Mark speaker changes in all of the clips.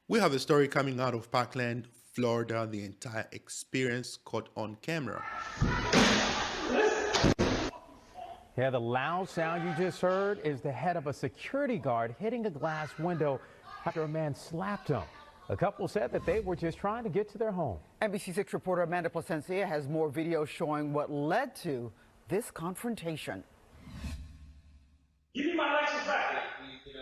Speaker 1: We have a story coming out of Parkland, Florida, the entire experience caught on camera.
Speaker 2: Yeah, the loud sound you just heard is the head of a security guard hitting a glass window after a man slapped him. A couple said that they were just trying to get to their home.
Speaker 3: NBC6 reporter Amanda Placencia has more video showing what led to this confrontation.
Speaker 4: Give me my license back.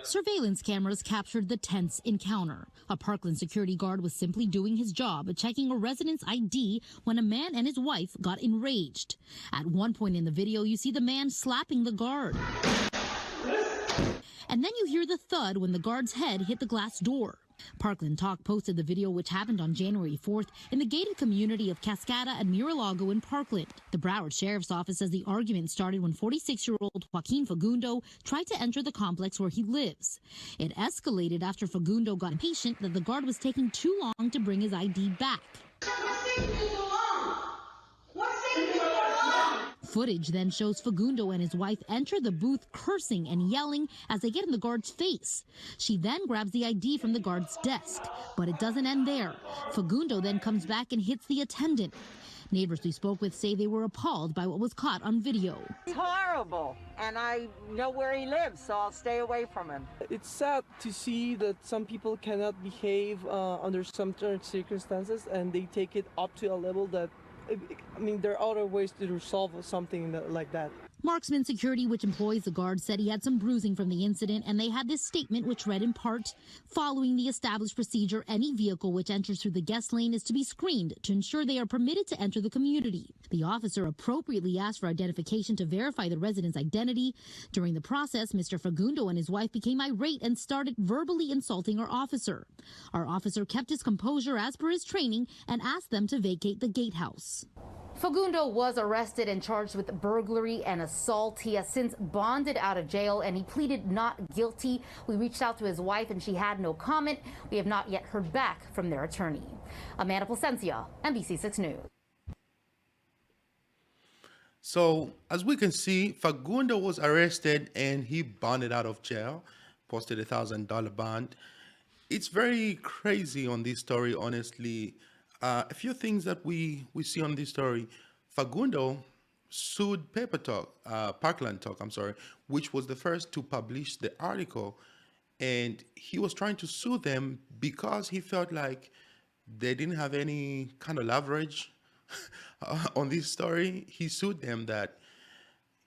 Speaker 5: Surveillance cameras captured the tense encounter. A Parkland security guard was simply doing his job, checking a resident's ID when a man and his wife got enraged. At one point in the video, you see the man slapping the guard. And then you hear the thud when the guard's head hit the glass door. Parkland Talk posted the video, which happened on January 4th in the gated community of Cascada and Muralago in Parkland. The Broward Sheriff's Office says the argument started when 46-year-old Joaquin Fagundo tried to enter the complex where he lives. It escalated after Fagundo got impatient that the guard was taking too long to bring his ID back. Footage then shows Fagundo and his wife enter the booth cursing and yelling as they get in the guard's face. She then grabs the ID from the guard's desk, but it doesn't end there. Fagundo then comes back and hits the attendant. Neighbors we spoke with say they were appalled by what was caught on video.
Speaker 6: It's horrible, and I know where he lives, so I'll stay away from him.
Speaker 7: It's sad to see that some people cannot behave under some certain circumstances, and they take it up to a level that, I mean, there are other ways to resolve something like that.
Speaker 5: Marksman Security, which employs the guard, said he had some bruising from the incident, and they had this statement which read in part, following the established procedure, any vehicle which enters through the guest lane is to be screened to ensure they are permitted to enter the community. The officer appropriately asked for identification to verify the resident's identity. During the process, Mr. Fagundo and his wife became irate and started verbally insulting our officer. Our officer kept his composure as per his training and asked them to vacate the gatehouse.
Speaker 8: Fagundo was arrested and charged with burglary and assault. He has since bonded out of jail and he pleaded not guilty. We reached out to his wife and she had no comment. We have not yet heard back from their attorney. Amanda Placencia, NBC6 News.
Speaker 1: So, as we can see, Fagundo was arrested and he bonded out of jail, posted a $1,000 bond. It's very crazy on this story, honestly. A few things that we see on this story. Fagundo sued Parkland Talk, which was the first to publish the article. And he was trying to sue them because he felt like they didn't have any kind of leverage on this story. He sued them that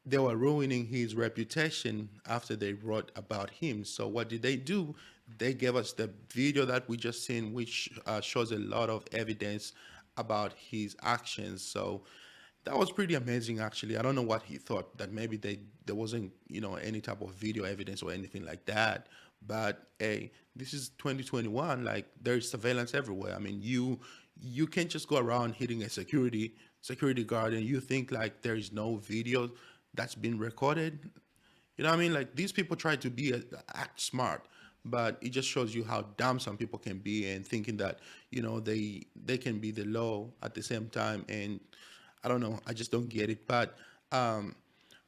Speaker 1: they were ruining his reputation after they wrote about him. So what did they do? They gave us the video that we just seen, which shows a lot of evidence about his actions. So that was pretty amazing, actually. I don't know what he thought, that maybe there wasn't, any type of video evidence or anything like that. But hey, this is 2021. Like, there's surveillance everywhere. I mean, you can't just go around hitting a security guard and you think like there is no video that's been recorded. You know what I mean? Like, these people try to act smart, but it just shows you how dumb some people can be and thinking that, they can be the law at the same time. And I don't know, I just don't get it. But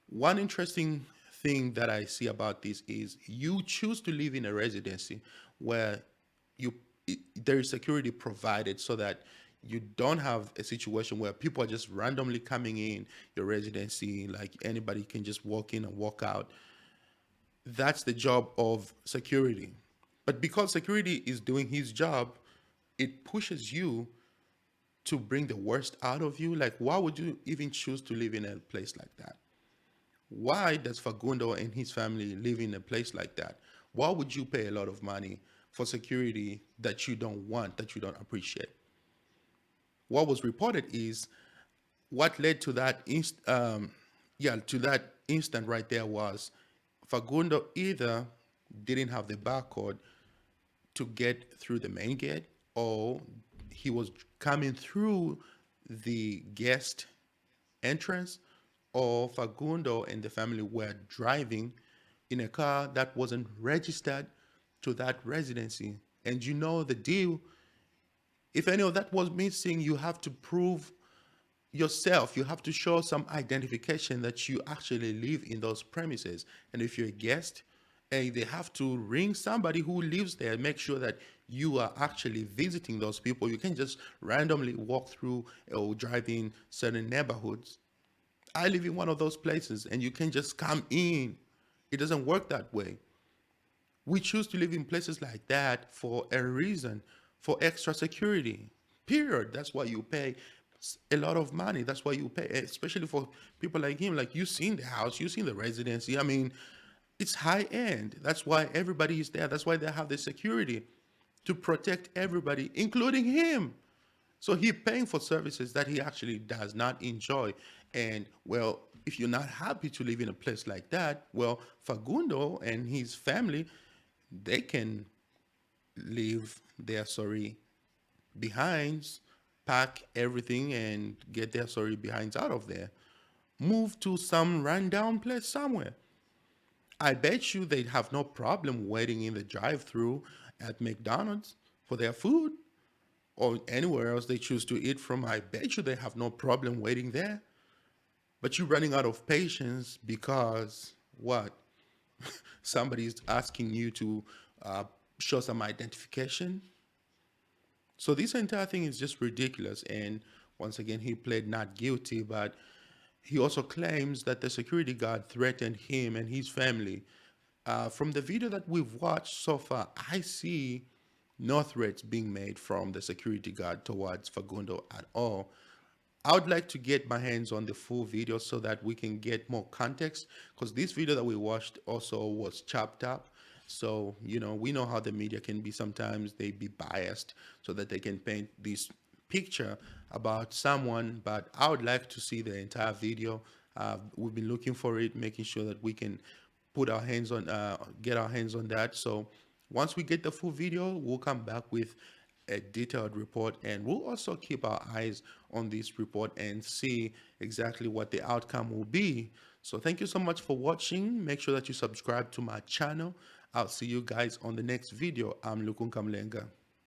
Speaker 1: one interesting thing that I see about this is you choose to live in a residency where there is security provided so that you don't have a situation where people are just randomly coming in your residency, like anybody can just walk in and walk out. That's the job of security. But because security is doing his job, it pushes you to bring the worst out of you. Like, why would you even choose to live in a place like that? Why does Fagundo and his family live in a place like that? Why would you pay a lot of money for security that you don't want, that you don't appreciate? What was reported is what led to that instant right there was Fagundo either didn't have the barcode to get through the main gate, or he was coming through the guest entrance, or Fagundo and the family were driving in a car that wasn't registered to that residency. And you know the deal. If any of that was missing, you have to prove yourself. You have to show some identification that you actually live in those premises. And if you're a guest and they have to ring somebody who lives there, make sure that you are actually visiting those people. You can't just randomly walk through or drive in certain neighborhoods. I live in one of those places, and you can just come in. It doesn't work that way. We choose to live in places like that for a reason, for extra security. Period. That's why you pay a lot of money. That's why you pay, especially for people like him. Like, you've seen the house, you've seen the residency. I mean, it's high end. That's why everybody is there. That's why they have the security to protect everybody, including him. So he's paying for services that he actually does not enjoy. And well, if you're not happy to live in a place like that, well, Fagundo and his family, they can leave their sorry behinds, pack everything, and get their sorry behinds out of there. Move to some rundown place somewhere. I bet you they'd have no problem waiting in the drive-through at McDonald's for their food, or anywhere else they choose to eat from. I bet you they have no problem waiting there. But you're running out of patience because what? Somebody's asking you to show some identification. So this entire thing is just ridiculous. And once again, he pled not guilty, but he also claims that the security guard threatened him and his family. From the video that we've watched so far, I see no threats being made from the security guard towards Fagundo at all. I would like to get my hands on the full video so that we can get more context, because this video that we watched also was chopped up. So, you know, we know how the media can be sometimes. They be biased so that they can paint this picture about someone, but I would like to see the entire video. We've been looking for it, making sure that we can put our hands on, get our hands on that. So once we get the full video, we'll come back with a detailed report, and we'll also keep our eyes on this report and see exactly what the outcome will be. So thank you so much for watching. Make sure that you subscribe to my channel. I'll see you guys on the next video. I'm Lukun Kamlenga.